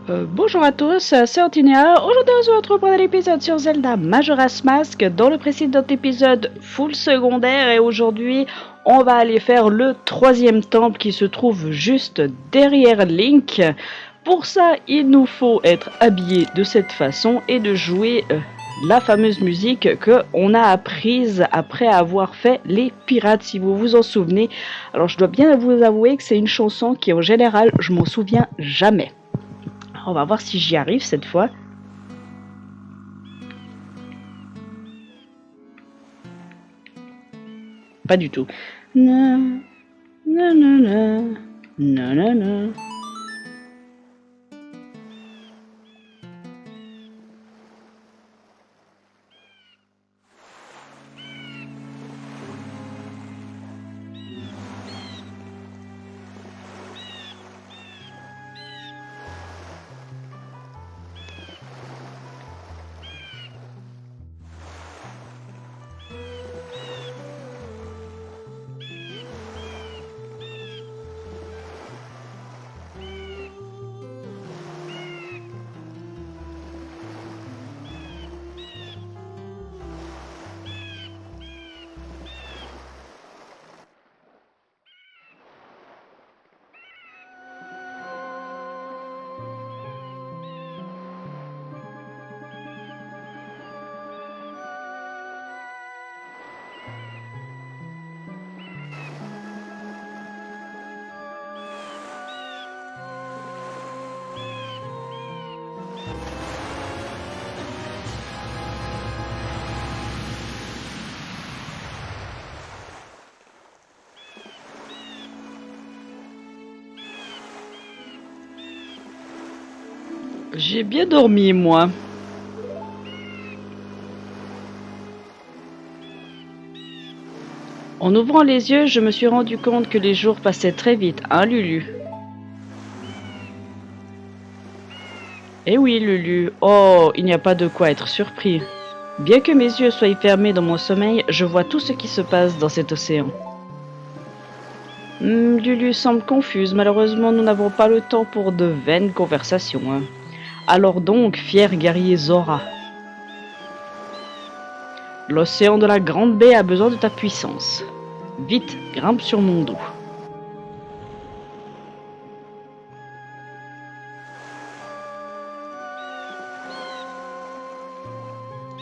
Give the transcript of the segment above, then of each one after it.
Bonjour à tous, c'est Antinia. Aujourd'hui, on se retrouve pour un épisode sur Zelda Majora's Mask. Dans le précédent épisode, full secondaire, et aujourd'hui, on va aller faire le troisième temple qui se trouve juste derrière Link. Pour ça, il nous faut être habillé de cette façon et de jouer la fameuse musique qu'on a apprise après avoir fait les pirates, si vous vous en souvenez. Alors, je dois bien vous avouer que c'est une chanson qui, en général, je m'en souviens jamais. On va voir si j'y arrive cette fois. Pas du tout. Na, na, na, na, na, na, na. J'ai bien dormi, moi. En ouvrant les yeux, je me suis rendu compte que les jours passaient très vite, hein, Lulu? Eh oui, Lulu. Oh, il n'y a pas de quoi être surpris. Bien que mes yeux soient fermés dans mon sommeil, je vois tout ce qui se passe dans cet océan. Lulu semble confuse. Malheureusement, nous n'avons pas le temps pour de vaines conversations. Hein. Alors donc, fier guerrier Zora. L'océan de la Grande Baie a besoin de ta puissance. Vite, grimpe sur mon dos.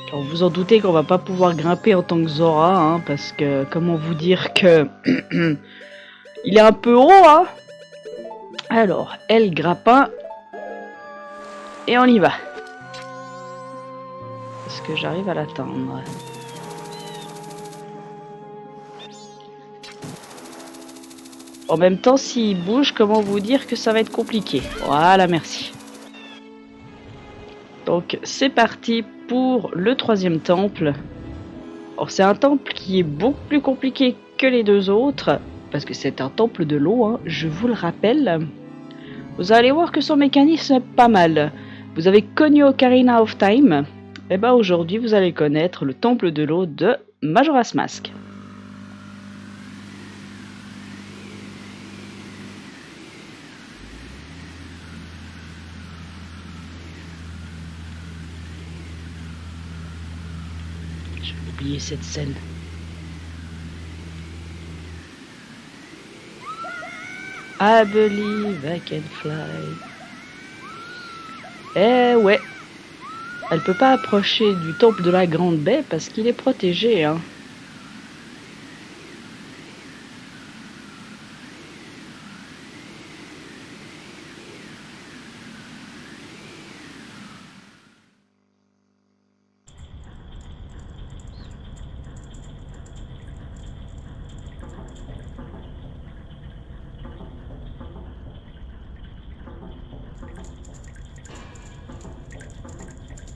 Alors vous en doutez qu'on va pas pouvoir grimper en tant que Zora, hein, parce que comment vous dire que il est un peu haut, hein. Alors, elle grappin et on y va. Est-ce que j'arrive à l'atteindre? En même temps, s'il bouge, comment vous dire que ça va être compliqué? Voilà, merci. Donc, c'est parti pour le troisième temple. Or, c'est un temple qui est beaucoup plus compliqué que les deux autres, parce que c'est un temple de l'eau, hein, je vous le rappelle. Vous allez voir que son mécanisme est pas mal. Vous avez connu Ocarina of Time, et ben aujourd'hui vous allez connaître le temple de l'eau de Majora's Mask. J'ai oublié cette scène. I believe I can fly. Eh ouais. Elle peut pas approcher du temple de la Grande Baie parce qu'il est protégé, hein.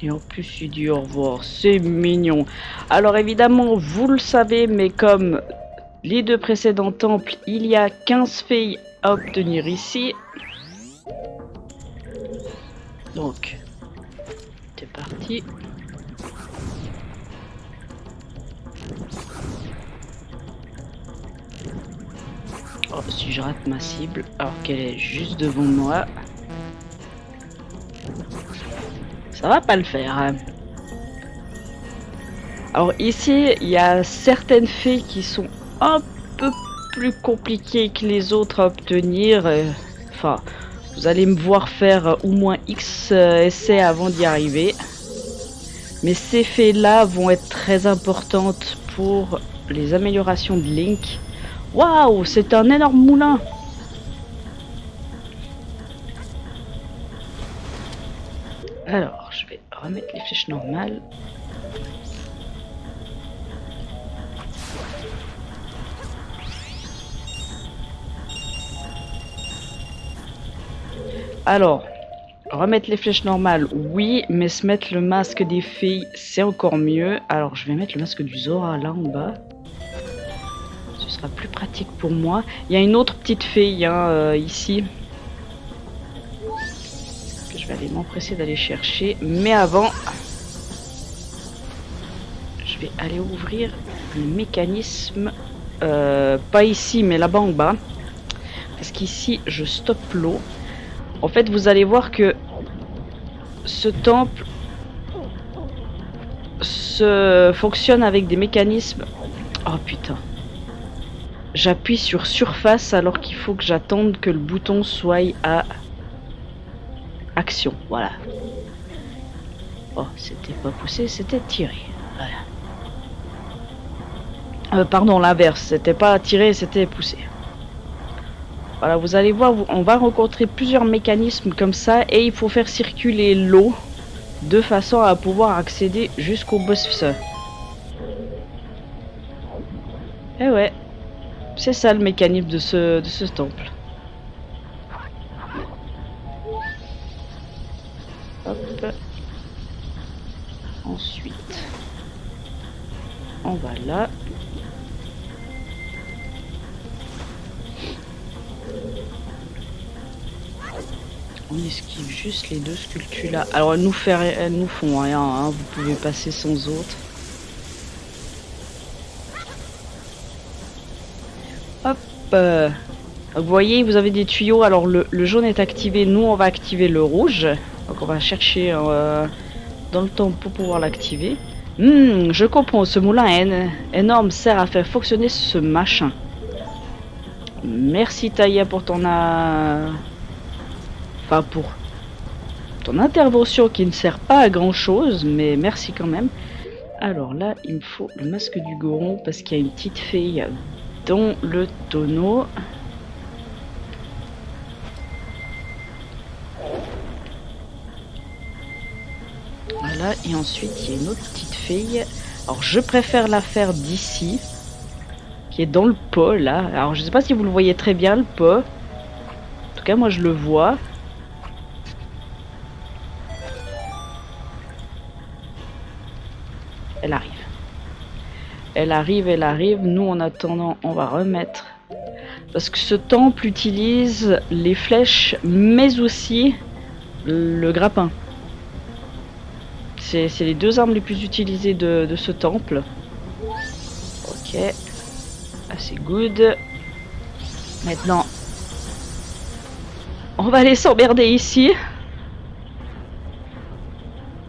Et en plus, il dit au revoir. C'est mignon. Alors évidemment, vous le savez, mais comme les deux précédents temples, il y a 15 filles à obtenir ici. Donc, c'est parti. Oh, si je rate ma cible, alors qu'elle est juste devant moi. Ça va pas le faire. Hein. Alors ici, il y a certaines fées qui sont un peu plus compliquées que les autres à obtenir. Enfin, vous allez me voir faire au moins X essais avant d'y arriver. Mais ces fées-là vont être très importantes pour les améliorations de Link. Waouh, c'est un énorme moulin! Alors, je vais remettre les flèches normales. Alors, remettre les flèches normales, oui, mais se mettre le masque des filles, c'est encore mieux. Alors, je vais mettre le masque du Zora là en bas. Ce sera plus pratique pour moi. Il y a une autre petite fille hein, ici. Que je vais aller m'empresser d'aller chercher. Mais avant, je vais aller ouvrir le mécanisme. Pas ici, mais là-bas en bas. Parce qu'ici, je stoppe l'eau. En fait, vous allez voir que ce temple fonctionne avec des mécanismes. Oh putain. J'appuie sur surface alors qu'il faut que j'attende que le bouton soit à action. Voilà. Oh, c'était pas poussé, c'était tiré. Voilà. Pardon, l'inverse. C'était pas tiré, c'était poussé. Voilà, vous allez voir, on va rencontrer plusieurs mécanismes comme ça et il faut faire circuler l'eau de façon à pouvoir accéder jusqu'au boss. Eh ouais, c'est ça le mécanisme de ce temple. Hop. Ensuite, on va là. On esquive juste les deux sculptures là. Alors elles nous font rien, hein. Vous pouvez passer sans autre. Hop. Vous voyez, vous avez des tuyaux. Alors le jaune est activé. Nous, on va activer le rouge. Donc on va chercher dans le temps pour pouvoir l'activer. Je comprends. Ce moulin énorme sert à faire fonctionner ce machin. Merci Taya pour ton pour ton intervention qui ne sert pas à grand chose, mais merci quand même. Alors là, il me faut le masque du Goron parce qu'il y a une petite fille dans le tonneau. Voilà, et ensuite il y a une autre petite fille. Alors je préfère la faire d'ici, qui est dans le pot là. Alors je sais pas si vous le voyez très bien le pot. En tout cas moi je le vois. Elle arrive. Elle arrive. Nous, en attendant, on va remettre. Parce que ce temple utilise les flèches, mais aussi le grappin. C'est les deux armes les plus utilisées de ce temple. Ok. Assez good. Maintenant, on va aller s'emmerder ici.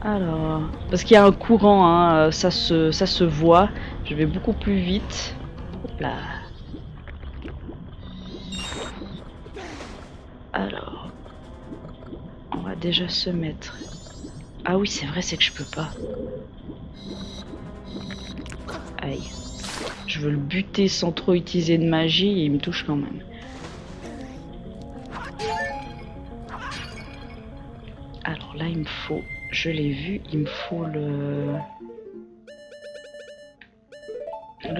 Alors, parce qu'il y a un courant, hein, ça se voit. Je vais beaucoup plus vite. Hop là. Alors, on va déjà se mettre. Ah oui, c'est vrai, c'est que je peux pas. Aïe. Je veux le buter sans trop utiliser de magie et il me touche quand même. Alors là, il me faut... Je l'ai vu, il me faut le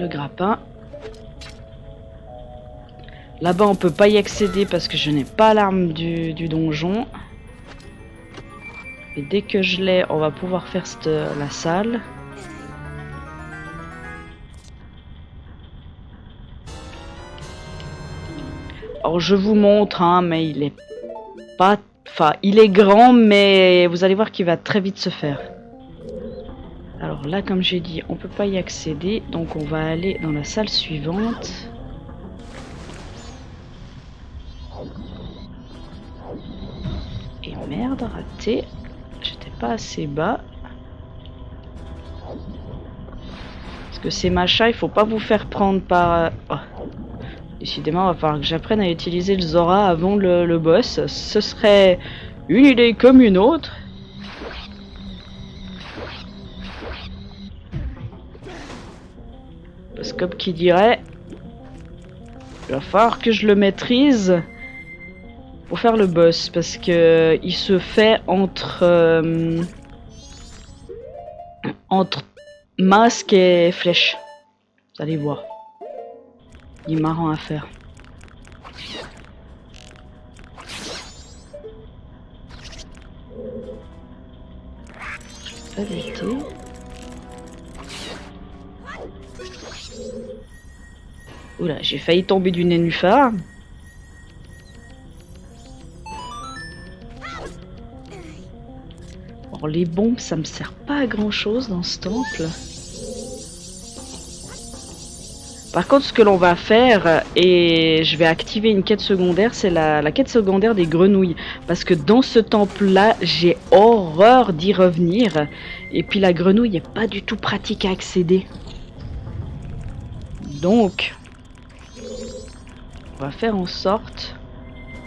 grappin. Là-bas, on peut pas y accéder parce que je n'ai pas l'arme du donjon. Et dès que je l'ai, on va pouvoir faire la salle. Alors, je vous montre, hein, mais il est pas... Enfin, il est grand, mais vous allez voir qu'il va très vite se faire. Alors là, comme j'ai dit, on peut pas y accéder. Donc on va aller dans la salle suivante. Et merde, raté. J'étais pas assez bas. Parce que ces machins, il faut pas vous faire prendre par... Oh. Décidément, il va falloir que j'apprenne à utiliser le Zora avant le boss. Ce serait une idée comme une autre. Parce que comme qui dirait, il va falloir que je le maîtrise pour faire le boss. Parce que il se fait entre masque et flèche. Vous allez voir. Il est marrant à faire. Je vais pas buter. Oula, j'ai failli tomber du nénuphar. Alors les bombes, ça me sert pas à grand chose dans ce temple. Par contre, ce que l'on va faire, et je vais activer une quête secondaire, c'est la quête secondaire des grenouilles. Parce que dans ce temple-là, j'ai horreur d'y revenir. Et puis la grenouille n'est pas du tout pratique à accéder. Donc, on va faire en sorte,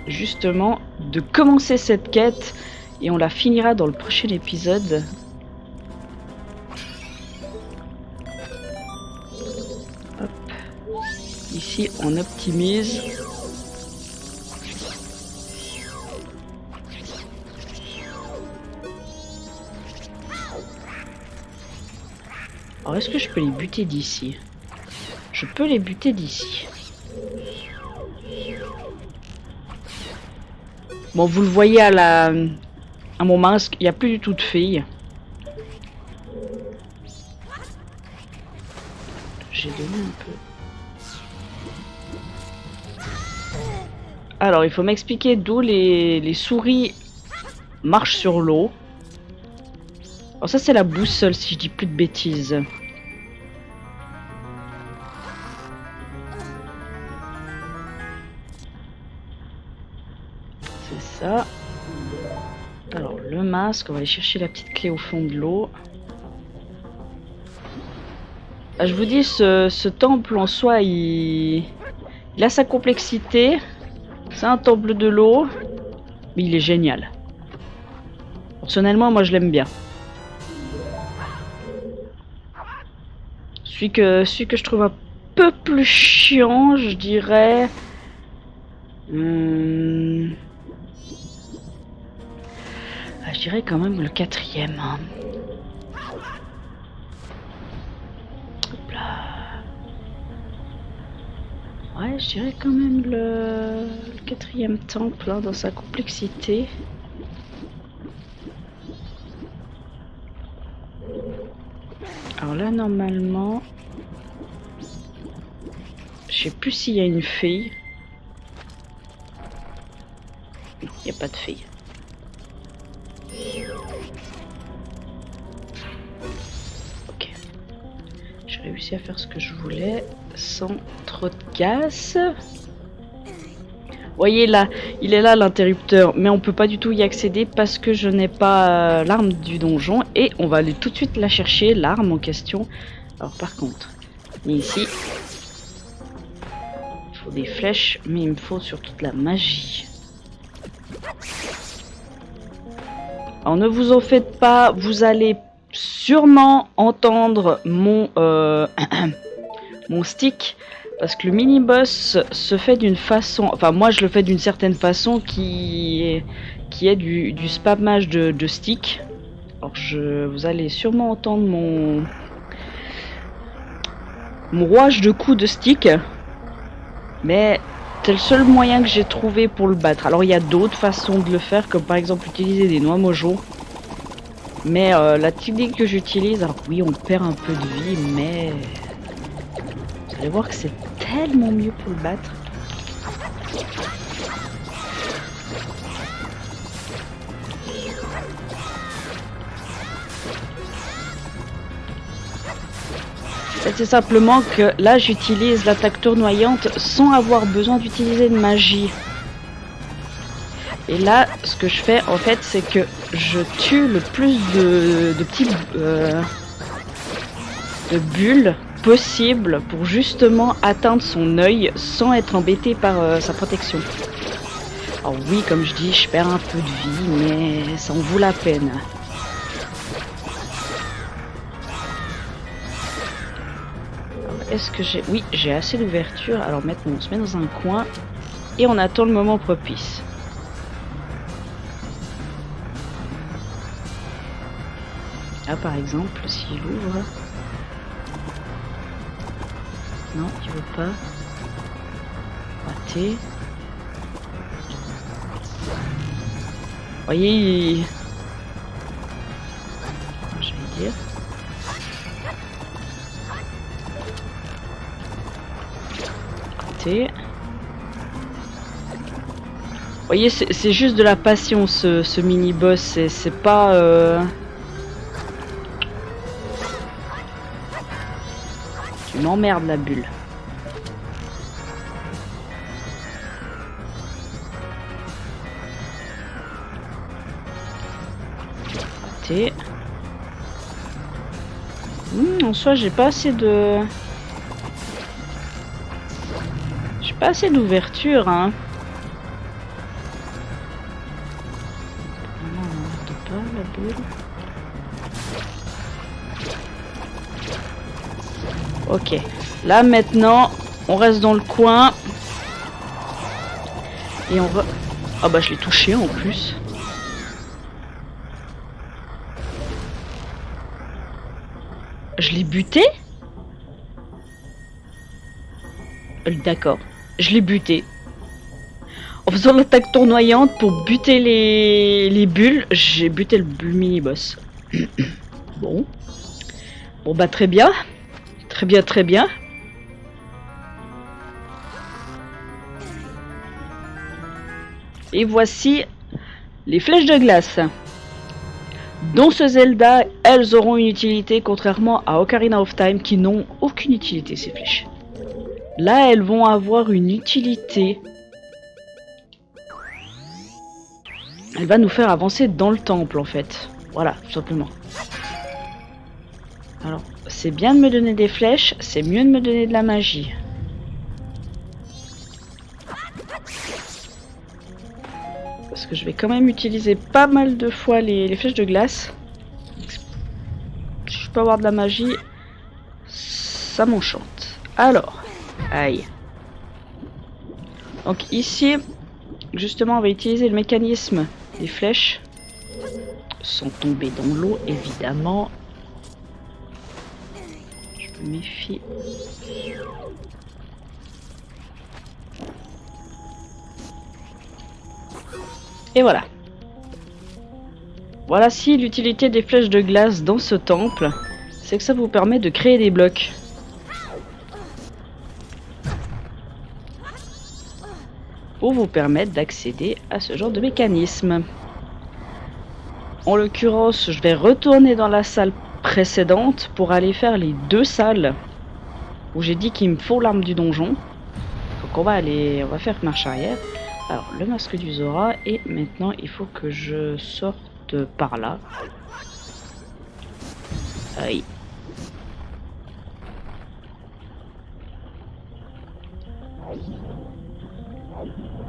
justement, de commencer cette quête. Et on la finira dans le prochain épisode. Ici, on optimise. Alors, est-ce que je peux les buter d'ici? Je peux les buter d'ici. Bon, vous le voyez à mon masque, il n'y a plus du tout de filles. J'ai donné un peu. Alors, il faut m'expliquer d'où les souris marchent sur l'eau. Alors ça, c'est la boussole, si je dis plus de bêtises. C'est ça. Alors, le masque, on va aller chercher la petite clé au fond de l'eau. Ah, je vous dis, ce temple en soi, il a sa complexité. C'est un temple de l'eau, mais il est génial. Personnellement, moi je l'aime bien. Celui que je trouve un peu plus chiant, je dirais... Ah, je dirais quand même le quatrième. Hein. Hop là. Ouais, je dirais quand même le quatrième temple hein, dans sa complexité. Alors là, normalement, je sais plus s'il y a une fille. Non, il n'y a pas de fille. Ok. J'ai réussi à faire ce que je voulais sans trop de casse. Vous voyez là, il est là l'interrupteur, mais on peut pas du tout y accéder parce que je n'ai pas l'arme du donjon et on va aller tout de suite la chercher, l'arme en question. Alors par contre, ici, il faut des flèches, mais il me faut surtout de la magie. Alors ne vous en faites pas, vous allez sûrement entendre mon mon stick. Parce que le mini-boss se fait d'une façon... Enfin, moi, je le fais d'une certaine façon qui est du spammage de stick. Alors, vous allez sûrement entendre mon rouage de coups de stick. Mais c'est le seul moyen que j'ai trouvé pour le battre. Alors, il y a d'autres façons de le faire, comme par exemple utiliser des noix mojo. Mais la technique que j'utilise... Alors oui, on perd un peu de vie, mais... Vous allez voir que c'est tellement mieux pour le battre. C'est simplement que là j'utilise l'attaque tournoyante sans avoir besoin d'utiliser de magie. Et là, ce que je fais en fait, c'est que je tue le plus de petits de bulles possible pour justement atteindre son œil sans être embêté par sa protection. Alors oui, comme je dis, je perds un peu de vie, mais ça en vaut la peine. Est-ce que j'ai... Oui, j'ai assez d'ouverture. Alors maintenant, on se met dans un coin et on attend le moment propice. Là, par exemple, s'il ouvre... Non, il veut pas. Raté. Vous voyez, il... Je vais dire... Raté. Vous voyez, c'est juste de la passion ce mini-boss, c'est pas... Tu m'emmerdes la bulle. Raté. En soi, j'ai pas assez de... J'ai pas assez d'ouverture, hein. Non, on n'arrête pas la bulle. Ok, là maintenant, on reste dans le coin. Et on va... Ah bah je l'ai touché en plus. Je l'ai buté? D'accord, je l'ai buté. En faisant l'attaque tournoyante pour buter les bulles, j'ai buté le mini-boss. Bon. Bon bah très bien. Très bien, très bien. Et voici les flèches de glace. Dans ce Zelda, elles auront une utilité contrairement à Ocarina of Time qui n'ont aucune utilité ces flèches. Là, elles vont avoir une utilité. Elle va nous faire avancer dans le temple en fait. Voilà, tout simplement. Alors, c'est bien de me donner des flèches, c'est mieux de me donner de la magie. Parce que je vais quand même utiliser pas mal de fois les flèches de glace. Si je peux avoir de la magie, ça m'enchante. Alors, aïe. Donc ici, justement, on va utiliser le mécanisme des flèches. Sans tomber dans l'eau, évidemment. Je me méfie. Et voilà. Voilà si l'utilité des flèches de glace dans ce temple, c'est que ça vous permet de créer des blocs. Pour vous permettre d'accéder à ce genre de mécanisme. En l'occurrence, je vais retourner dans la salle précédente pour aller faire les deux salles où j'ai dit qu'il me faut l'arme du donjon. Donc on va faire marche arrière. Alors le masque du Zora et maintenant il faut que je sorte par là. Aïe.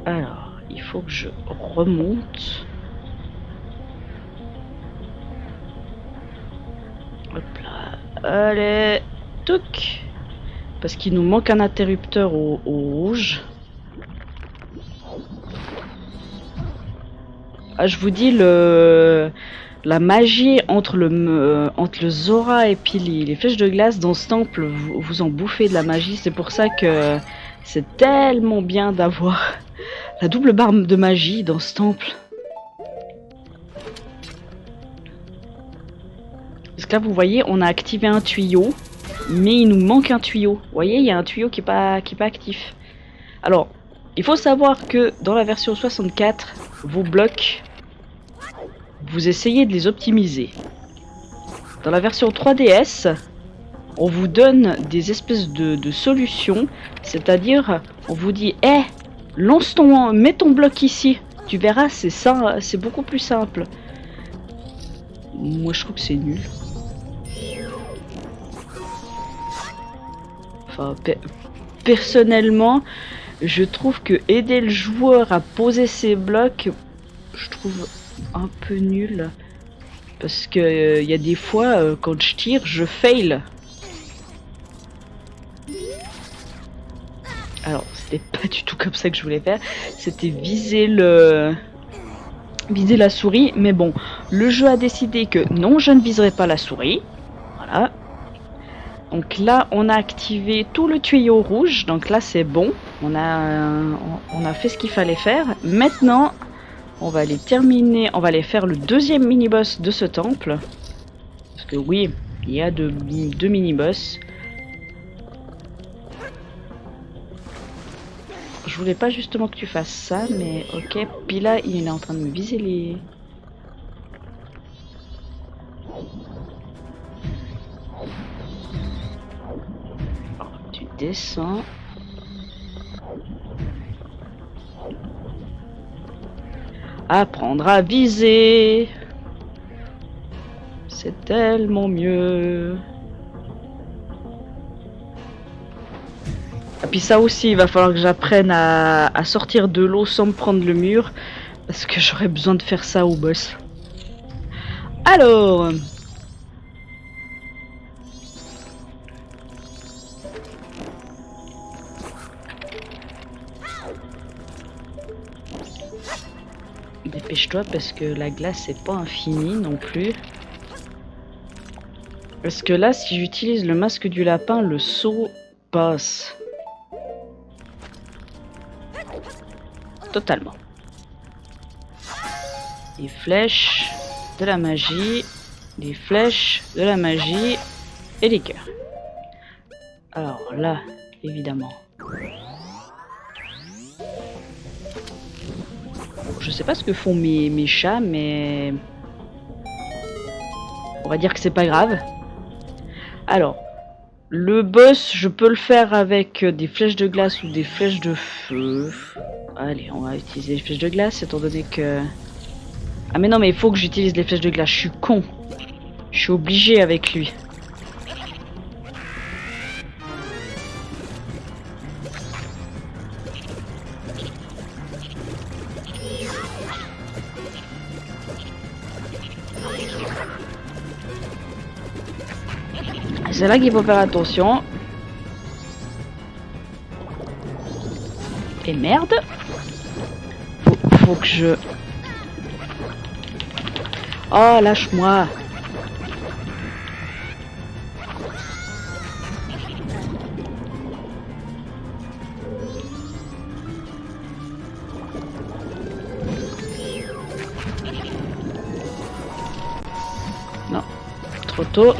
Alors il faut que je remonte. Hop là. Allez. Touc. Parce qu'il nous manque un interrupteur au rouge. Ah, je vous dis, la magie entre le Zora et puis les flèches de glace dans ce temple, vous en bouffez de la magie. C'est pour ça que c'est tellement bien d'avoir la double barre de magie dans ce temple. Parce que là, vous voyez, on a activé un tuyau, mais il nous manque un tuyau. Vous voyez, il y a un tuyau qui est pas actif. Alors, il faut savoir que dans la version 64, vos blocs, vous essayez de les optimiser. Dans la version 3DS, on vous donne des espèces de solutions, c'est-à-dire on vous dit mets ton bloc ici, Tu verras, c'est ça, c'est beaucoup plus simple. Moi, je trouve que c'est nul. Enfin, personnellement, je trouve que aider le joueur à poser ses blocs, je trouve un peu nul. Parce que y a des fois, quand je tire, je fail. Alors, c'était pas du tout comme ça que je voulais faire. C'était viser la souris. Mais bon, le jeu a décidé que non, je ne viserai pas la souris. Voilà. Donc là, on a activé tout le tuyau rouge. Donc là, c'est bon. On a fait ce qu'il fallait faire. Maintenant, on va aller terminer. On va aller faire le deuxième mini-boss de ce temple. Parce que oui, il y a deux mini-boss. Je voulais pas justement que tu fasses ça, mais ok. Puis là, il est en train de me viser les... Alors, tu descends. Apprendre à viser. C'est tellement mieux. Et puis ça aussi, il va falloir que j'apprenne à sortir de l'eau sans me prendre le mur. Parce que j'aurais besoin de faire ça au boss. Alors... Dépêche-toi parce que la glace c'est pas infini non plus. Parce que là, si j'utilise le masque du lapin, le saut passe. Totalement. Des flèches, de la magie, des flèches, de la magie et des cœurs. Alors là, évidemment. Je sais pas ce que font mes chats, mais... on va dire que c'est pas grave. Alors, le boss, je peux le faire avec des flèches de glace ou des flèches de feu. Allez, on va utiliser les flèches de glace, étant donné que... Ah mais non, mais il faut que j'utilise les flèches de glace, je suis con. Je suis obligé avec lui. C'est là qu'il faut faire attention. Et merde. Faut que je... Oh, lâche-moi. Non, trop tôt.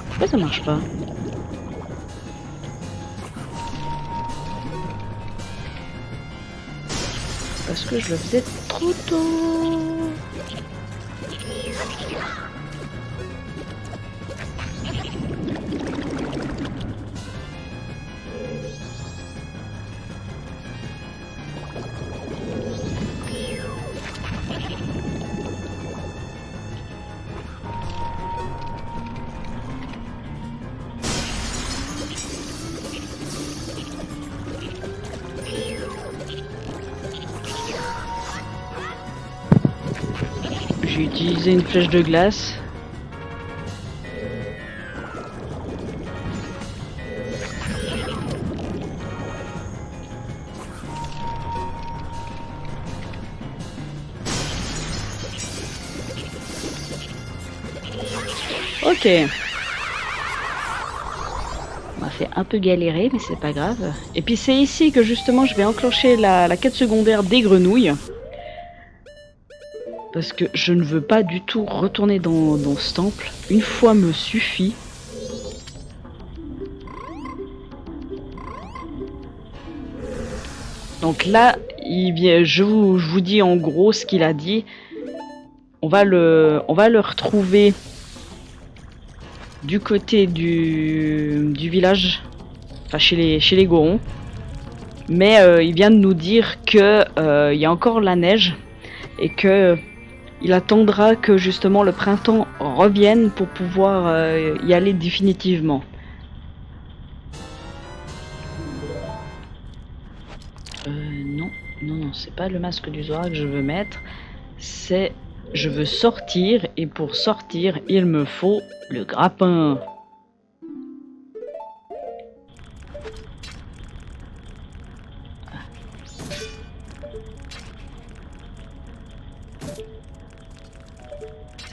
Pourquoi ça marche pas? Parce que je le faisais trop tôt. J'ai utilisé une flèche de glace. Ok. On m'a fait un peu galérer, mais c'est pas grave. Et puis c'est ici que justement je vais enclencher la quête secondaire des grenouilles. Parce que je ne veux pas du tout retourner dans ce temple. Une fois me suffit. Donc là, je vous dis en gros ce qu'il a dit. On va le retrouver du côté du village, enfin chez les Gorons. Mais il vient de nous dire que il y a encore la neige et que il attendra que justement le printemps revienne pour pouvoir y aller définitivement. Non, c'est pas le masque du Zora que je veux mettre. C'est je veux sortir et pour sortir, il me faut le grappin.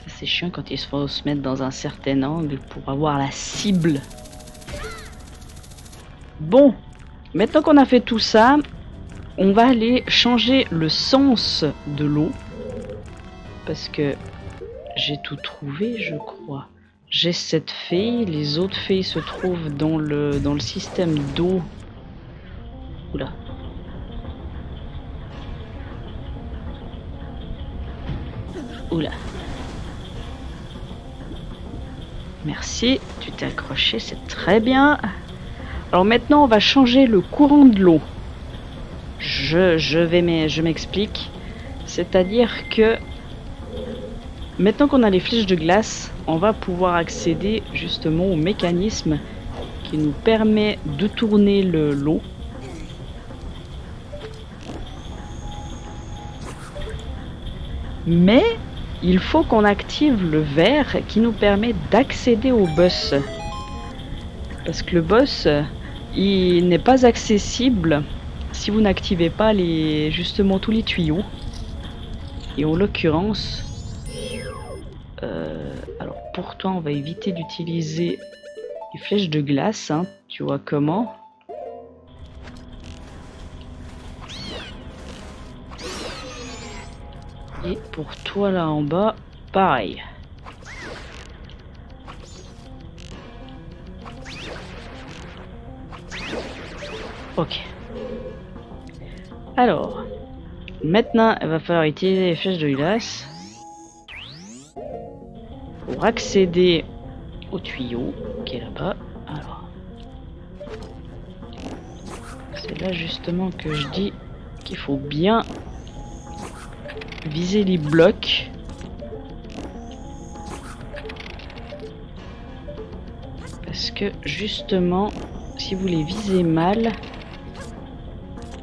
C'est chiant quand il faut se mettre dans un certain angle pour avoir la cible. Bon, maintenant qu'on a fait tout ça, on va aller changer le sens de l'eau. Parce que j'ai tout trouvé, je crois. J'ai cette fée, les autres fées se trouvent dans le système d'eau. Oula. Oula. Merci, tu t'es accroché, c'est très bien. Alors maintenant, on va changer le courant de l'eau. Je m'explique. C'est-à-dire que maintenant qu'on a les flèches de glace, on va pouvoir accéder justement au mécanisme qui nous permet de tourner l'eau. Mais il faut qu'on active le vert qui nous permet d'accéder au boss. Parce que le boss, il n'est pas accessible si vous n'activez pas justement tous les tuyaux. Et en l'occurrence, alors pour toi on va éviter d'utiliser les flèches de glace, hein, tu vois comment. Et pour toi là en bas, pareil. Ok. Alors, maintenant il va falloir utiliser les flèches de glace pour accéder au tuyau qui est là-bas. Alors, c'est là justement que je dis qu'il faut bien viser les blocs. Parce que justement, si vous les visez mal,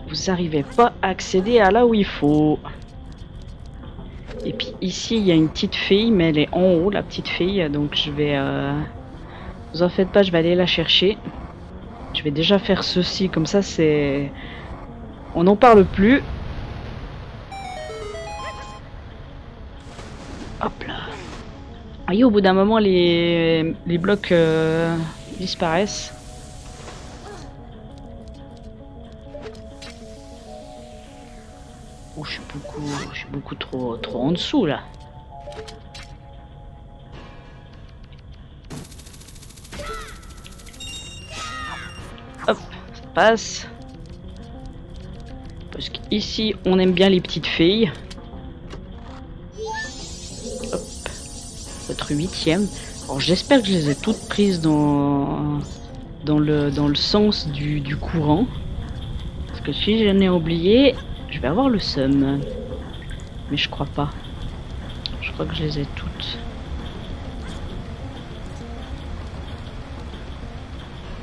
vous n'arrivez pas à accéder à là où il faut. Et puis ici, il y a une petite fille, mais elle est en haut, la petite fille. Donc je vais... vous en faites pas, je vais aller la chercher. Je vais déjà faire ceci, comme ça c'est... On n'en parle plus. Hop là. Et au bout d'un moment, les blocs disparaissent. Oh, je suis beaucoup trop en dessous là. Hop, ça passe. Parce qu'ici, on aime bien les petites filles. Hop, votre 8e. Alors j'espère que je les ai toutes prises dans le sens du courant. Parce que si j'en ai oublié, je vais avoir le seum. Mais je crois pas. Je crois que je les ai toutes.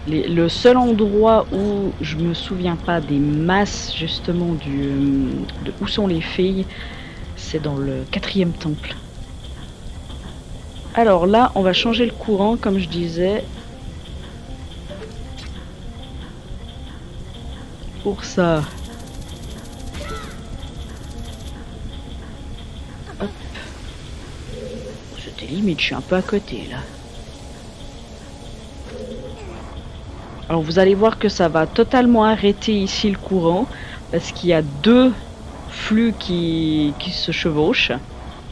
Le seul endroit où je me souviens pas des masses justement de où sont les filles, c'est dans le 4e temple. Alors là, on va changer le courant comme je disais. Pour ça. Hop. C'était limite, je suis un peu à côté là. Alors vous allez voir que ça va totalement arrêter ici le courant parce qu'il y a deux flux qui se chevauchent.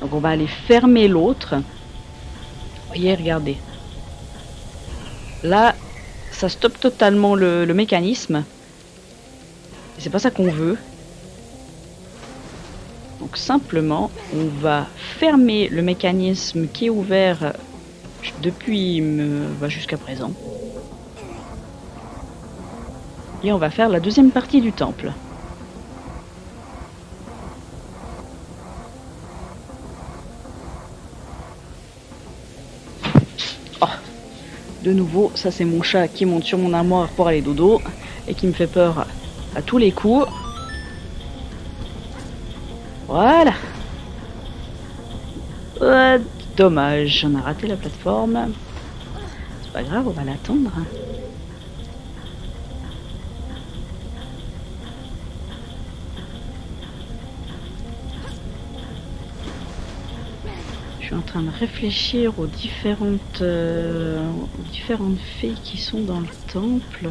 Donc on va aller fermer l'autre. Voyez, regardez. Là, ça stoppe totalement le mécanisme. C'est pas ça qu'on veut. Donc simplement, on va fermer le mécanisme qui est ouvert depuis jusqu'à présent. Et on va faire la deuxième partie du temple. Oh, de nouveau, ça c'est mon chat qui monte sur mon armoire pour aller dodo et qui me fait peur à tous les coups. Voilà. Dommage, on a raté la plateforme. C'est pas grave, on va l'attendre. Je suis en train de réfléchir aux différentes fées qui sont dans le temple.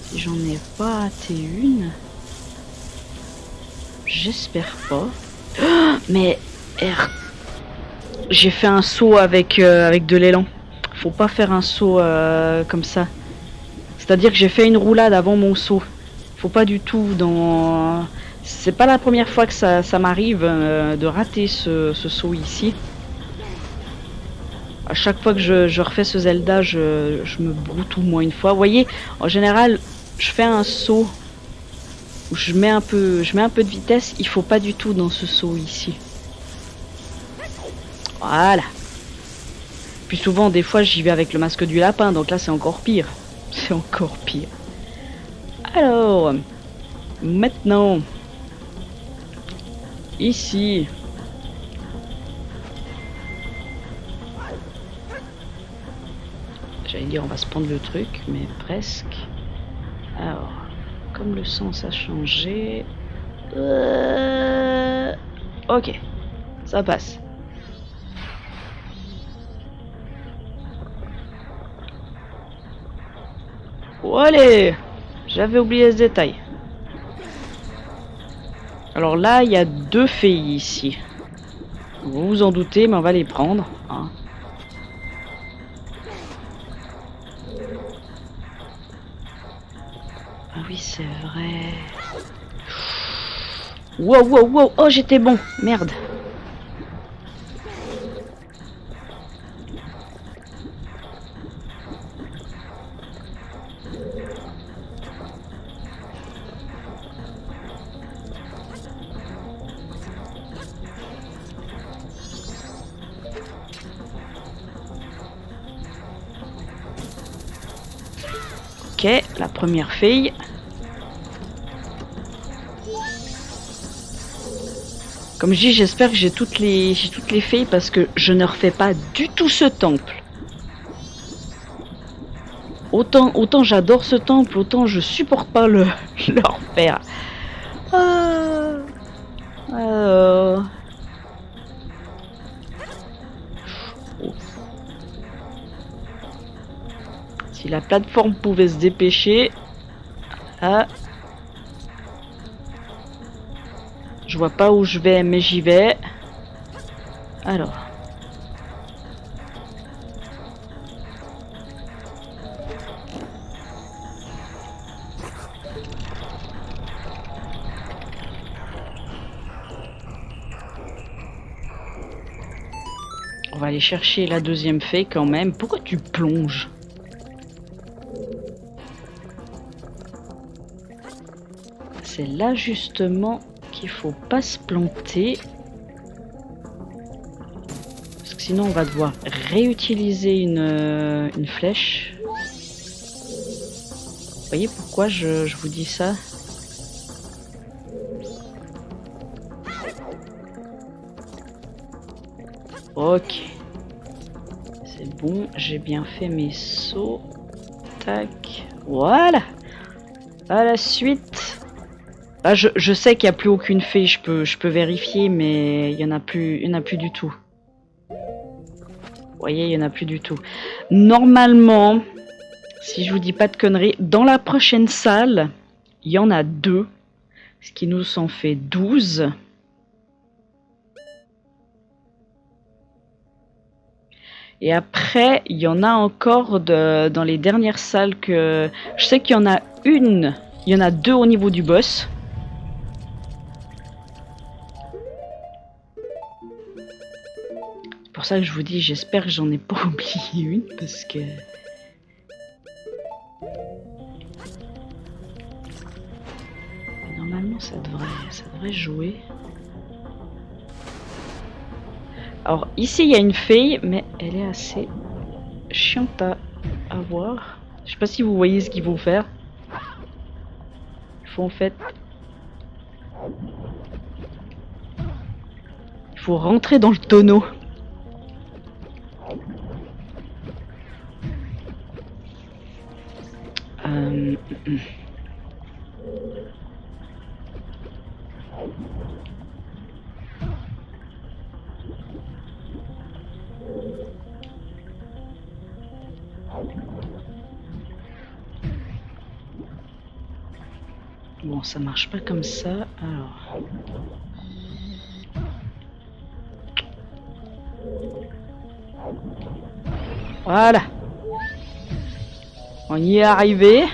Si j'en ai pas raté une. J'espère pas. Oh, mais j'ai fait un saut avec de l'élan. Faut pas faire un saut comme ça. C'est-à-dire que j'ai fait une roulade avant mon saut. Faut pas du tout dans... C'est pas la première fois que ça m'arrive de rater ce saut ici. À chaque fois que je refais ce Zelda, je me broute au moins une fois. Vous voyez, en général, je fais un saut où je mets un peu de vitesse. Il faut pas du tout dans ce saut ici. Voilà. Puis souvent, des fois, j'y vais avec le masque du lapin, donc là, c'est encore pire. C'est encore pire. Alors, maintenant, ici, j'allais dire, on va se prendre le truc, mais presque. Alors, comme le sens a changé, ok, ça passe. Oh, allez, j'avais oublié ce détail. Alors là, il y a deux fées ici. Vous vous en doutez, mais on va les prendre. Hein. Ah oui, c'est vrai. Wow, wow, wow. Oh, j'étais bon. Merde. Ok, la première fille. Comme je dis, j'espère que j'ai toutes les filles parce que je ne refais pas du tout ce temple. Autant j'adore ce temple, autant je supporte pas le refaire. Alors... Si la plateforme pouvait se dépêcher... Ah... Je vois pas où je vais, mais j'y vais. Alors. On va aller chercher la deuxième fée quand même. Pourquoi tu plonges? C'est là justement qu'il faut pas se planter. Parce que sinon on va devoir réutiliser une flèche. Vous voyez pourquoi je vous dis ça? Ok. C'est bon, j'ai bien fait mes sauts. Tac. Voilà. À la suite. Ah, je sais qu'il n'y a plus aucune fée, je peux vérifier, mais il y en a plus du tout. Vous voyez, il y en a plus du tout. Normalement, si je vous dis pas de conneries, dans la prochaine salle, il y en a 2, ce qui nous en fait 12. Et après, il y en a encore dans les dernières salles que... Je sais qu'il y en a une, il y en a 2 au niveau du boss. ça que je vous dis, j'espère que j'en ai pas oublié une, parce que... Normalement, ça devrait jouer. Alors, ici, il y a une fille, mais elle est assez chiante à voir. Je sais pas si vous voyez ce qu'ils vont faire. Il faut en fait... Il faut rentrer dans le tonneau. Bon, ça marche pas comme ça, alors... Voilà. On y est arrivé.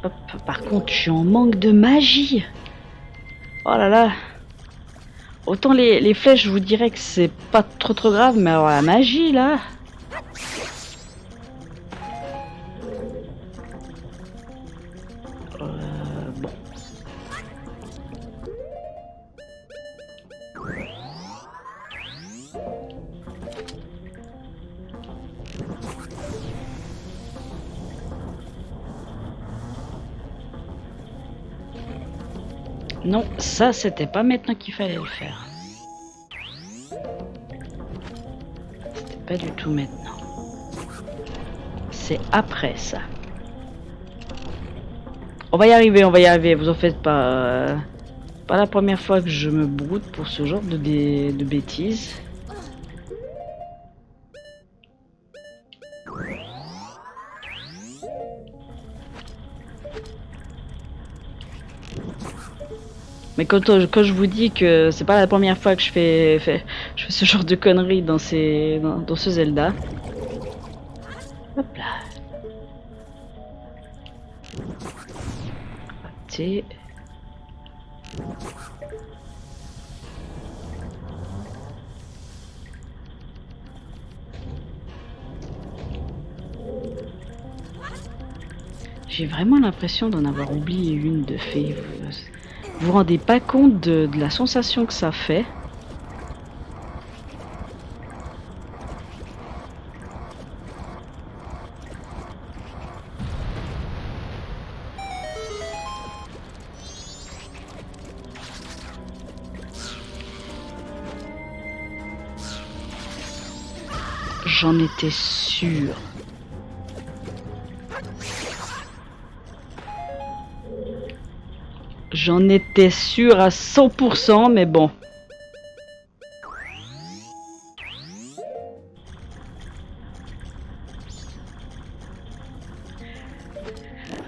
Hop, par contre, je suis en manque de magie. Oh là là. Autant les flèches, je vous dirais que c'est pas trop grave, mais alors la magie, là... Bon. Non, ça c'était pas maintenant qu'il fallait le faire. C'était pas du tout maintenant. C'est après ça. On va y arriver, vous en faites pas. Pas la première fois que je me broute pour ce genre de bêtises. Mais quand je vous dis que c'est pas la première fois que je fais ce genre de conneries dans ce Zelda. Hop là. Raté. J'ai vraiment l'impression d'en avoir oublié une de fée. Vous vous rendez pas compte de la sensation que ça fait? J'en étais sûre. J'en étais sûre à 100%, mais bon.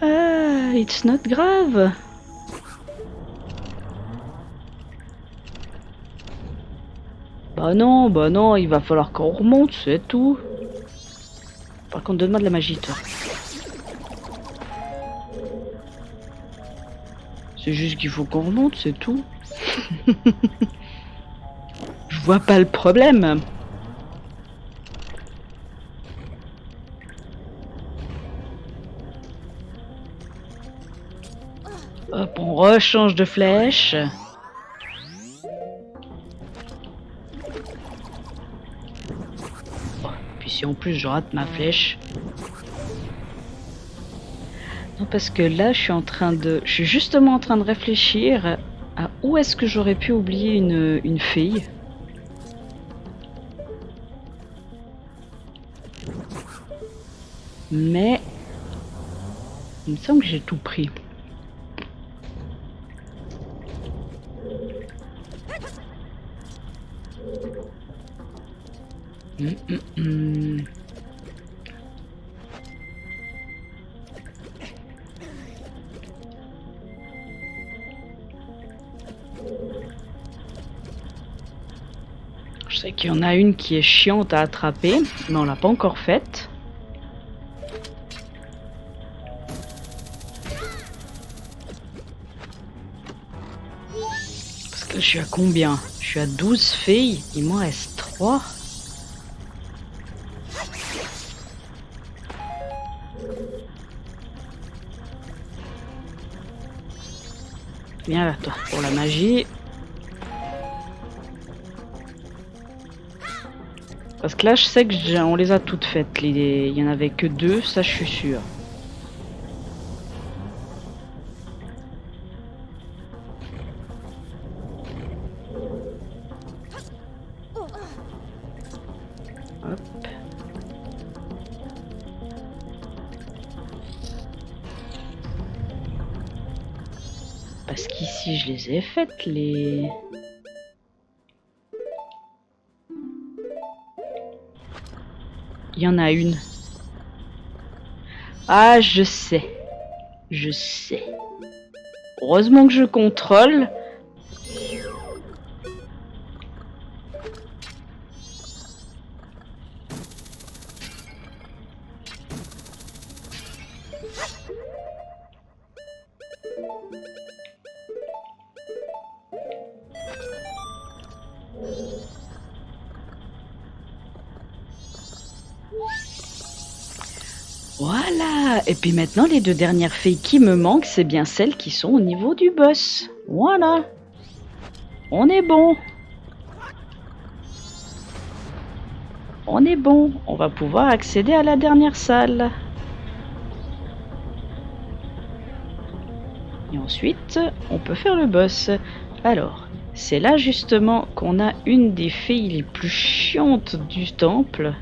Ah, it's not grave. Bah non, il va falloir qu'on remonte, c'est tout. Par contre, donne-moi de la magie, toi. C'est juste qu'il faut qu'on remonte, c'est tout. Je vois pas le problème. Hop, on rechange de flèche. Oh, puis si en plus je rate ma flèche. Non, parce que là, je suis justement en train de réfléchir à où est-ce que j'aurais pu oublier une fille. Mais il me semble que j'ai tout pris. Je sais qu'il y en a une qui est chiante à attraper, mais on l'a pas encore faite. Je suis à combien? Je suis à 12 filles, il m'en reste 3. Viens là, toi, pour la magie. Parce que là, je sais que on les a toutes faites. Il y en avait que 2, ça je suis sûr. Hop. Parce qu'ici, je les ai faites, les... Il y en a une. Ah, je sais. Je sais. Heureusement que je contrôle. Voilà. Et puis maintenant, les 2 dernières filles qui me manquent, c'est bien celles qui sont au niveau du boss. Voilà. On est bon. On est bon. On va pouvoir accéder à la dernière salle. Et ensuite, on peut faire le boss. Alors, c'est là justement qu'on a une des filles les plus chiantes du temple.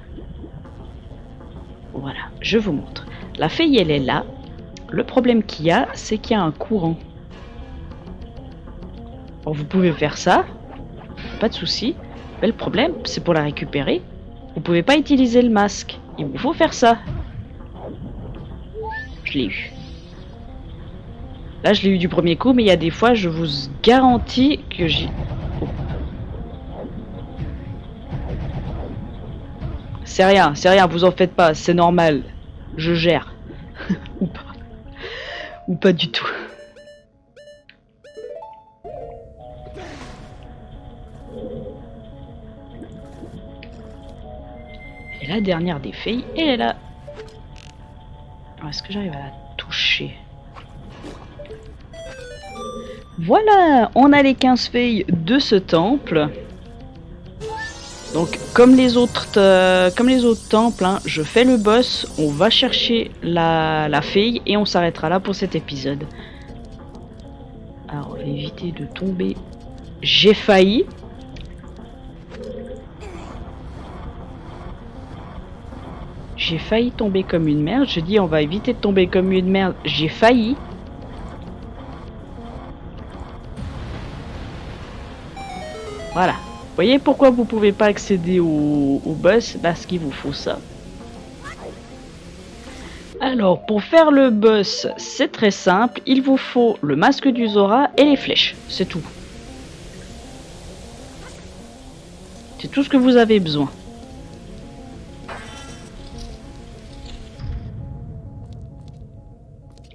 Voilà, je vous montre. La fille, elle est là. Le problème qu'il y a, c'est qu'il y a un courant. Bon, vous pouvez faire ça, pas de souci. Mais le problème, c'est pour la récupérer, vous pouvez pas utiliser le masque. Il vous faut faire ça. Je l'ai eu. Là, je l'ai eu du premier coup, mais il y a des fois, je vous garantis que j'ai... Oh. C'est rien, vous en faites pas, c'est normal. Je gère. Ou pas. Ou pas du tout. Et la dernière des filles, elle est là. Est-ce que j'arrive à la toucher? Voilà, on a les 15 filles de ce temple. Donc comme les autres temples, hein, je fais le boss, on va chercher la fille et on s'arrêtera là pour cet épisode. Alors on va éviter de tomber. J'ai failli. J'ai failli tomber comme une merde. Je dis on va éviter de tomber comme une merde. J'ai failli. Voilà. Vous voyez pourquoi vous pouvez pas accéder au boss? Parce qu'il vous faut ça. Alors, pour faire le boss, c'est très simple. Il vous faut le masque du Zora et les flèches. C'est tout. C'est tout ce que vous avez besoin.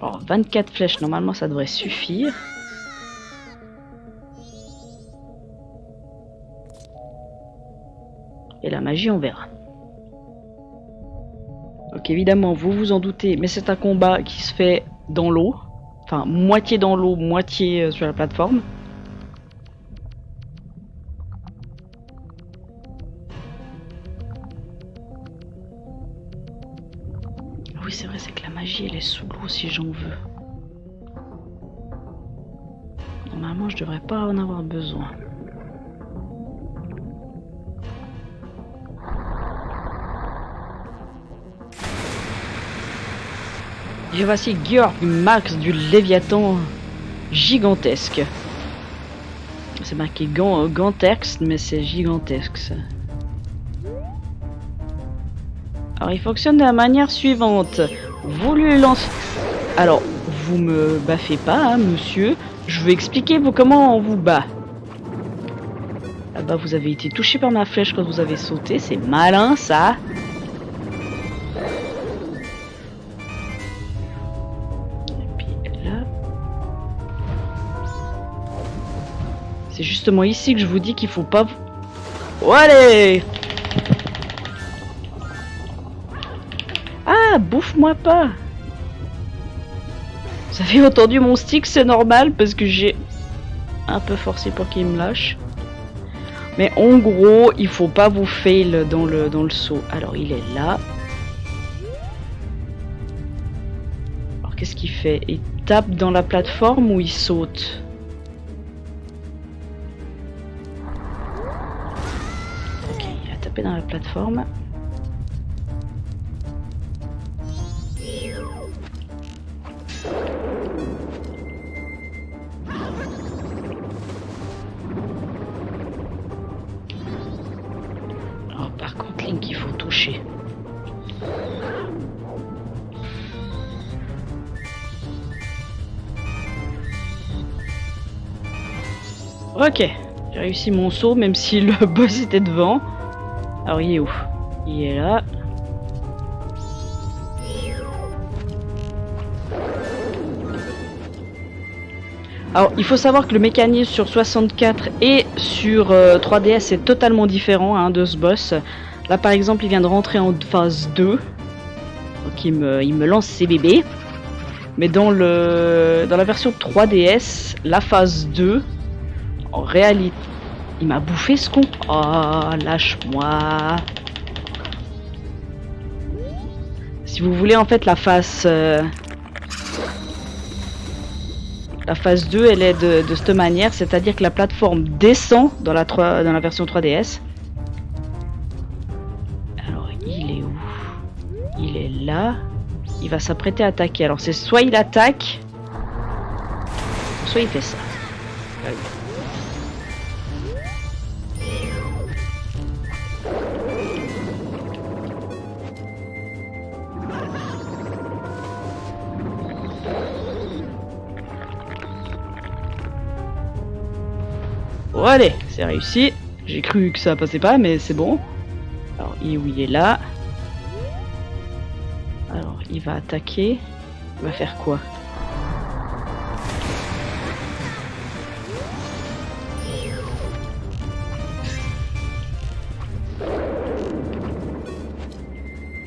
Alors, 24 flèches, normalement, ça devrait suffire. Et la magie, on verra. Donc évidemment, vous vous en doutez, mais c'est un combat qui se fait dans l'eau. Enfin, moitié dans l'eau, moitié sur la plateforme. Ah oui, c'est vrai, c'est que la magie, elle est sous l'eau si j'en veux. Normalement, je devrais pas en avoir besoin. Et voici Georg Max du Léviathan gigantesque. C'est marqué Gantex, mais c'est gigantesque ça. Alors il fonctionne de la manière suivante. Vous lui lancez... Alors, vous me baffez pas, hein, monsieur. Je vais expliquer comment on vous bat. Ah bah vous avez été touché par ma flèche quand vous avez sauté. C'est malin ça. C'est justement ici que je vous dis qu'il faut pas... Oh, allez! Ah, bouffe-moi pas! Vous avez entendu mon stick, c'est normal parce que j'ai un peu forcé pour qu'il me lâche. Mais en gros, il faut pas vous fail dans le saut. Alors il est là. Alors qu'est-ce qu'il fait? Il tape dans la plateforme ou il saute? Ok, il a tapé dans la plateforme. Par contre, Link, il faut toucher. Ok, j'ai réussi mon saut, même si le boss était devant. Alors, il est où? Il est là. Alors, il faut savoir que le mécanisme sur 64 et sur 3DS est totalement différent hein, de ce boss. Là, par exemple, il vient de rentrer en phase 2. Donc, il me lance ses bébés. Mais dans la version 3DS, la phase 2, en réalité... Il m'a bouffé ce con. Oh, lâche-moi. Si vous voulez, en fait, la phase 2, elle est de cette manière, c'est-à-dire que la plateforme descend dans la version 3DS. Alors, il est où? Il est là. Il va s'apprêter à attaquer. Alors, c'est soit il attaque, soit il fait ça. Allez. Oh, allez, c'est réussi. J'ai cru que ça passait pas, mais c'est bon. Alors, il est là. Alors, il va attaquer. Il va faire quoi?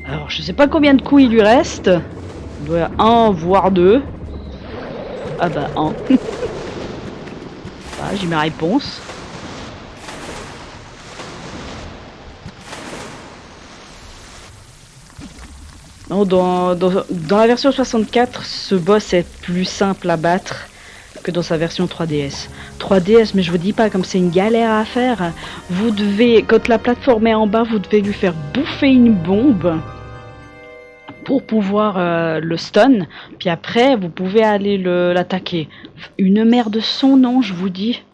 Alors, je sais pas combien de coups il lui reste. Il doit y avoir 1, voire 2. Ah bah, 1. Ah, j'ai ma réponse. Non, dans la version 64, ce boss est plus simple à battre que dans sa version 3DS. 3DS, mais je vous dis pas, comme c'est une galère à faire, vous devez, quand la plateforme est en bas, vous devez lui faire bouffer une bombe pour pouvoir le stun, puis après, vous pouvez aller l'attaquer. Une merde de son, non, je vous dis.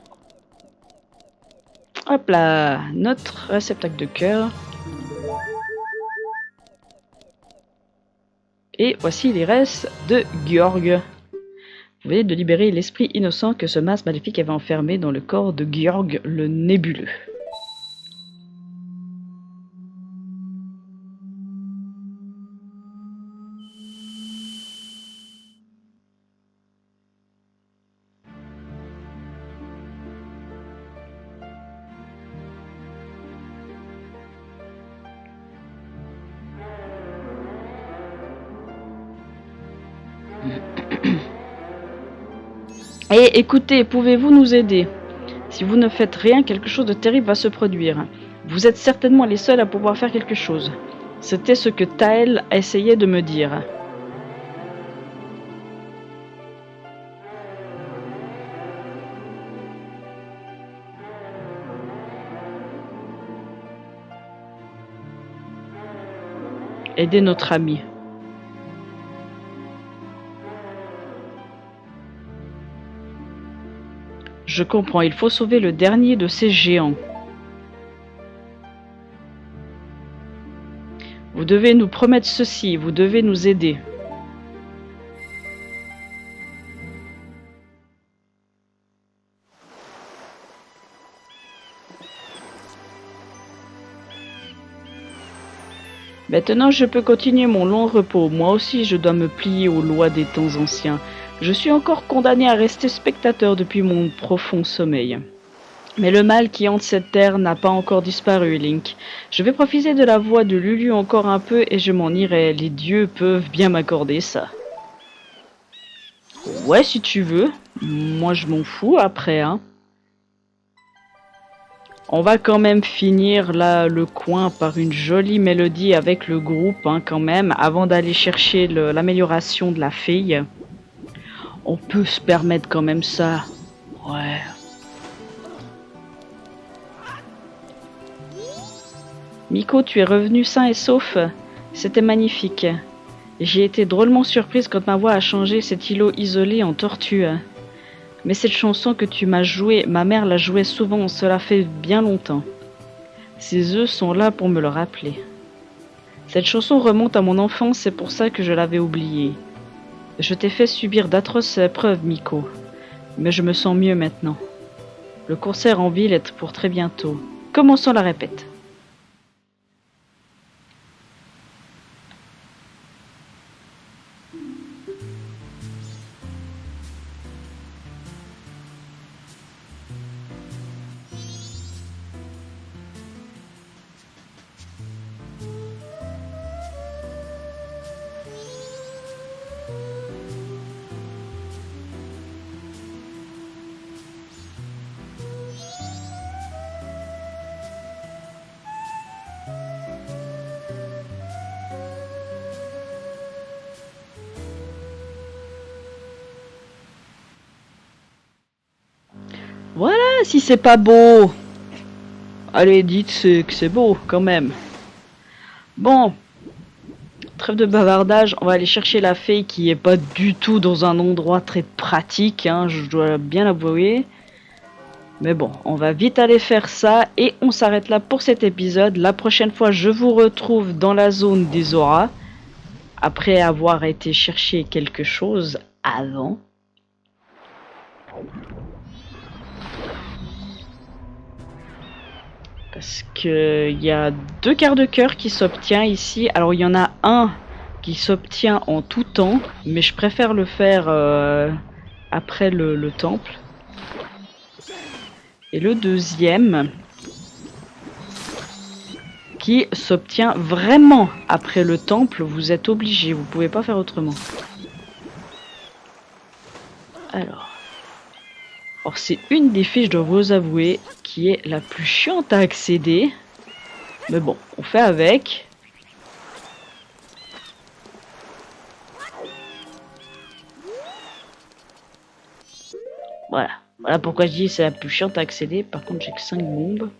Hop là, notre réceptacle de cœur. Et voici les restes de Gyorg. Vous venez de libérer l'esprit innocent que ce masque maléfique avait enfermé dans le corps de Gyorg le nébuleux. Et écoutez, pouvez-vous nous aider? Si vous ne faites rien, quelque chose de terrible va se produire. Vous êtes certainement les seuls à pouvoir faire quelque chose. C'était ce que Tael essayait de me dire. Aidez notre ami. Je comprends, il faut sauver le dernier de ces géants. Vous devez nous promettre ceci, vous devez nous aider. Maintenant, je peux continuer mon long repos. Moi aussi, je dois me plier aux lois des temps anciens. Je suis encore condamné à rester spectateur depuis mon profond sommeil. Mais le mal qui hante cette terre n'a pas encore disparu, Link. Je vais profiter de la voix de Lulu encore un peu et je m'en irai. Les dieux peuvent bien m'accorder ça. Ouais, si tu veux. Moi, je m'en fous après, hein. On va quand même finir là le coin par une jolie mélodie avec le groupe, hein, quand même, avant d'aller chercher l'amélioration de la fille. On peut se permettre quand même ça. Ouais. Miko, tu es revenu sain et sauf. C'était magnifique. J'ai été drôlement surprise quand ma voix a changé cet îlot isolé en tortue. Mais cette chanson que tu m'as jouée, ma mère la jouait souvent, cela fait bien longtemps. Ces œufs sont là pour me le rappeler. Cette chanson remonte à mon enfance, c'est pour ça que je l'avais oubliée. Je t'ai fait subir d'atroces épreuves, Miko. Mais je me sens mieux maintenant. Le concert en ville est pour très bientôt. Commençons la répète. Voilà, si c'est pas beau. Allez, dites que c'est beau quand même. Bon, trêve de bavardage, on va aller chercher la fée qui est pas du tout dans un endroit très pratique, hein, je dois bien l'avouer. Mais bon, on va vite aller faire ça et on s'arrête là pour cet épisode. La prochaine fois, je vous retrouve dans la zone des auras, après avoir été chercher quelque chose avant. Parce que il y a 2 quarts de cœur qui s'obtient ici. Alors il y en a un qui s'obtient en tout temps, mais je préfère le faire après le temple. Et le deuxième qui s'obtient vraiment après le temple, vous êtes obligé, vous pouvez pas faire autrement. Alors c'est une des fiches, je dois vous avouer, qui est la plus chiante à accéder. Mais bon, on fait avec. Voilà. Voilà pourquoi je dis c'est la plus chiante à accéder. Par contre, j'ai que 5 bombes.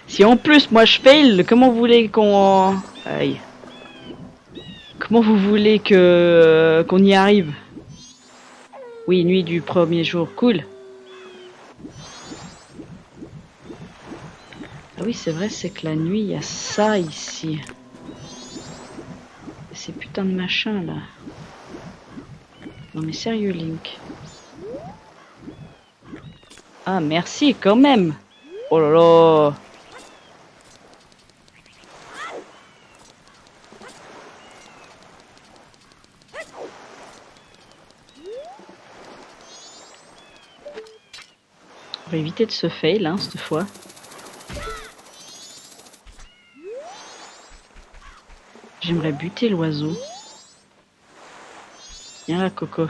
Si en plus moi je fail, comment vous voulez qu'on... Aïe. Comment vous voulez que qu'on y arrive? Oui, nuit du premier jour, cool. Ah oui, c'est vrai, c'est que la nuit, il y a ça ici. Ces putains de machins là. Non mais sérieux, Link. Ah merci quand même. Oh là là. On va éviter de se fail, hein, cette fois. J'aimerais buter l'oiseau. Viens là, Coco.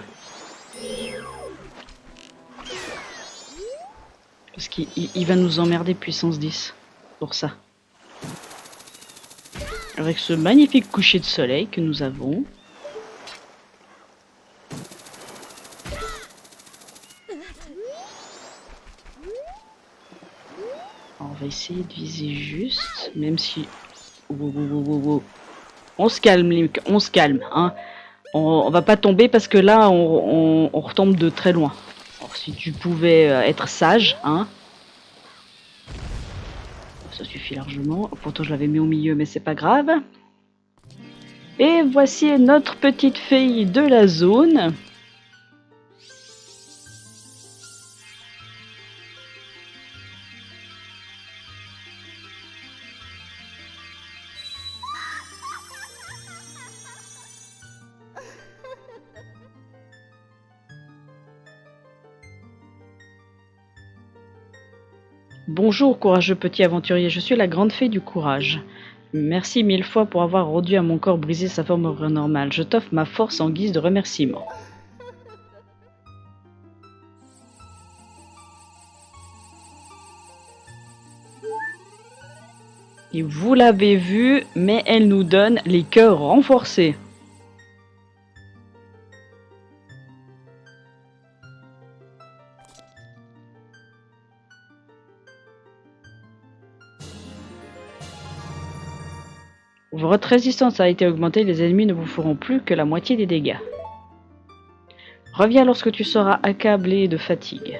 Parce qu'il va nous emmerder puissance 10. Pour ça. Avec ce magnifique coucher de soleil que nous avons. Alors, on va essayer de viser juste. Même si... On se calme, Link. On se calme. Hein. On va pas tomber parce que là, on retombe de très loin. Alors, si tu pouvais être sage, hein. Ça suffit largement. Pourtant, je l'avais mis au milieu, mais c'est pas grave. Et voici notre petite fille de la zone. Bonjour, courageux petit aventurier, je suis la grande fée du courage. Merci 1000 fois pour avoir rendu à mon corps brisé sa forme normale. Je t'offre ma force en guise de remerciement. Et vous l'avez vu, mais elle nous donne les cœurs renforcés. Votre résistance a été augmentée, les ennemis ne vous feront plus que la moitié des dégâts. Reviens lorsque tu seras accablé de fatigue.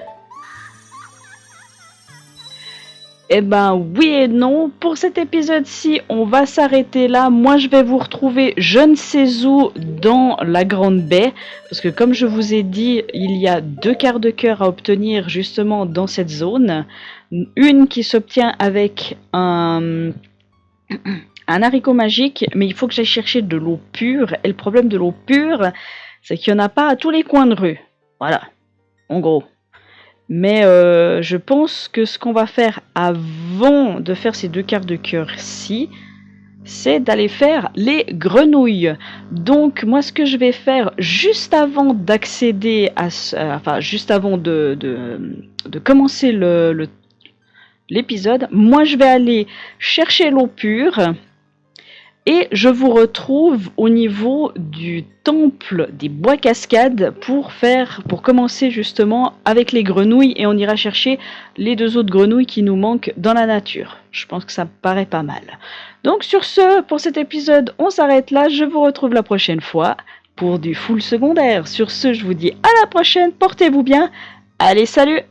Eh ben oui et non, pour cet épisode-ci, on va s'arrêter là. Moi, je vais vous retrouver je ne sais où dans la Grande Baie, parce que comme je vous ai dit, il y a 2 quarts de cœur à obtenir justement dans cette zone. Une qui s'obtient avec un haricot magique, mais il faut que j'aille chercher de l'eau pure. Et le problème de l'eau pure, c'est qu'il n'y en a pas à tous les coins de rue. Voilà, en gros. Mais je pense que ce qu'on va faire avant de faire ces 2 quarts de cœur-ci, c'est d'aller faire les grenouilles. Donc moi ce que je vais faire juste avant d'accéder à juste avant de commencer l'épisode, moi je vais aller chercher l'eau pure. Et je vous retrouve au niveau du temple des bois cascades pour commencer justement avec les grenouilles et on ira chercher les 2 autres grenouilles qui nous manquent dans la nature. Je pense que ça me paraît pas mal. Donc sur ce, pour cet épisode, on s'arrête là. Je vous retrouve la prochaine fois pour du full secondaire. Sur ce, je vous dis à la prochaine, portez-vous bien. Allez, salut!